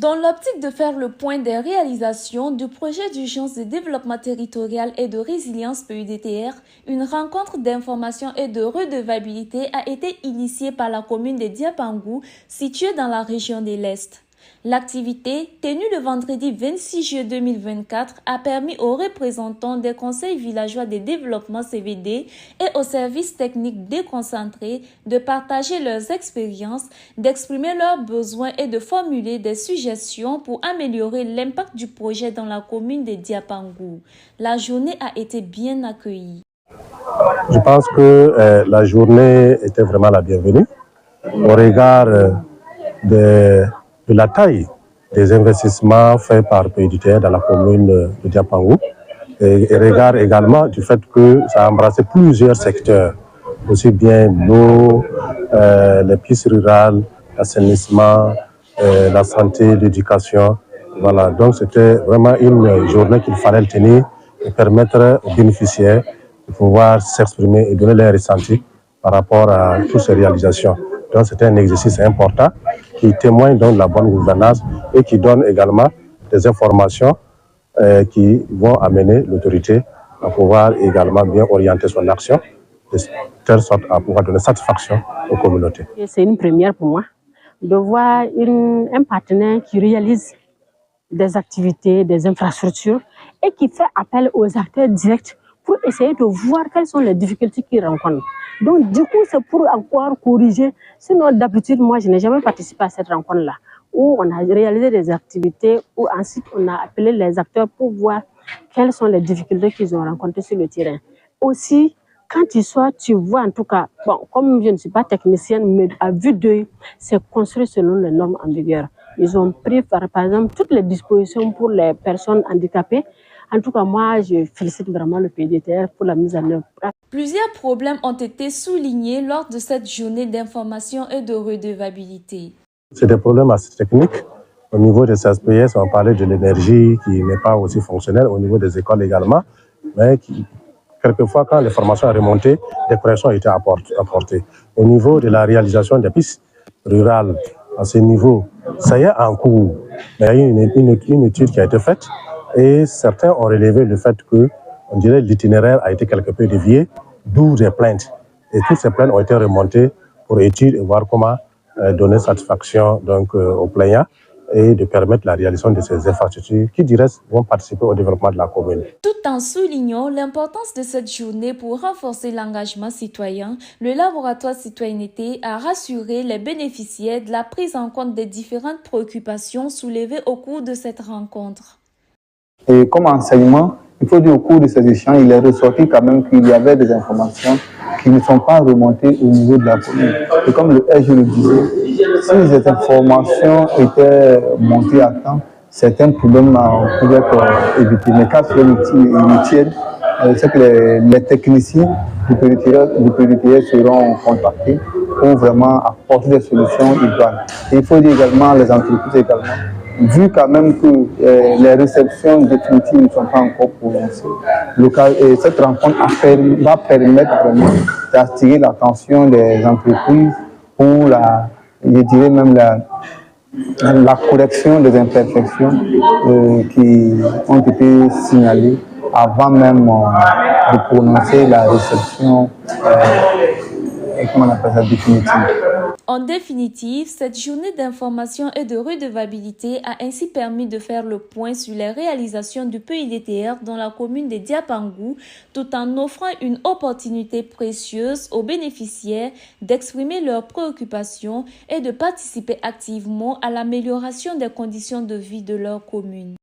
Dans l'optique de faire le point des réalisations du projet d'urgence de développement territorial et de résilience PUDTR, une rencontre d'information et de redevabilité a été initiée par la commune de Diapangou, située dans la région de l'Est. L'activité, tenue le vendredi 26 juillet 2024, a permis aux représentants des conseils villageois de développement CVD et aux services techniques déconcentrés de partager leurs expériences, d'exprimer leurs besoins et de formuler des suggestions pour améliorer l'impact du projet dans la commune de Diapangou. La journée a été bien accueillie. Je pense que la journée était vraiment la bienvenue au regard de la taille des investissements faits par PUDTR dans la commune de Diapangou et regard également du fait que ça a embrassé plusieurs secteurs, aussi bien l'eau, les pistes rurales, l'assainissement, la santé, l'éducation. Voilà, donc c'était vraiment une journée qu'il fallait tenir et permettre aux bénéficiaires de pouvoir s'exprimer et donner leurs ressentis par rapport à toutes ces réalisations. Donc c'était un exercice important qui témoigne donc de la bonne gouvernance et qui donne également des informations qui vont amener l'autorité à pouvoir également bien orienter son action de telle sorte à pouvoir donner satisfaction aux communautés. C'est une première pour moi de voir un partenaire qui réalise des activités, des infrastructures et qui fait appel aux acteurs directs pour essayer de voir quelles sont les difficultés qu'ils rencontrent. Donc, du coup, c'est pour encore corriger. Sinon, d'habitude, moi, je n'ai jamais participé à cette rencontre-là, où on a réalisé des activités, où ensuite, on a appelé les acteurs pour voir quelles sont les difficultés qu'ils ont rencontrées sur le terrain. Aussi, quand tu sors, tu vois en tout cas, bon, comme je ne suis pas technicienne, mais à vue d'œil, c'est construit selon les normes en vigueur. Ils ont pris, par exemple, toutes les dispositions pour les personnes handicapées. En tout cas, moi, je félicite vraiment le PUDTR pour la mise en œuvre. Plusieurs problèmes ont été soulignés lors de cette journée d'information et de redevabilité. C'est des problèmes assez techniques. Au niveau des CSPS, on parlait de l'énergie qui n'est pas aussi fonctionnelle, au niveau des écoles également, mais qui, quelquefois, quand les formations sont remontées, des corrections ont été apportées. Au niveau de la réalisation des pistes rurales, à ce niveau, ça y est en cours. Mais il y a eu une étude qui a été faite et certains ont relevé le fait que, on dirait, l'itinéraire a été quelque peu dévié, d'où des plaintes. Et toutes ces plaintes ont été remontées pour étude et voir comment donner satisfaction donc, aux plaignants et de permettre la réalisation de ces infrastructures qui, du reste, vont participer au développement de la commune. Tout en soulignant l'importance de cette journée pour renforcer l'engagement citoyen, le laboratoire citoyenneté a rassuré les bénéficiaires de la prise en compte des différentes préoccupations soulevées au cours de cette rencontre. Et comme enseignement, il faut dire au cours de ces échanges, il est ressorti quand même qu'il y avait des informations qui ne sont pas remontées au niveau de la commune. Et comme le je le disais, si ces informations étaient montées à temps, certains problèmes pouvaient être évités. Mais quand c'est inutile, c'est que les techniciens du PUDTR seront contactés pour vraiment apporter des solutions idoines. Et il faut dire également les entreprises également. Vu quand même que les réceptions définitives ne sont pas encore prononcées, cette rencontre va permettre vraiment d'attirer l'attention des entreprises pour je dirais même la correction des imperfections qui ont été signalées avant même de prononcer la réception définitive. En définitive, cette journée d'information et de redevabilité a ainsi permis de faire le point sur les réalisations du PUDTR dans la commune de Diapangou, tout en offrant une opportunité précieuse aux bénéficiaires d'exprimer leurs préoccupations et de participer activement à l'amélioration des conditions de vie de leur commune.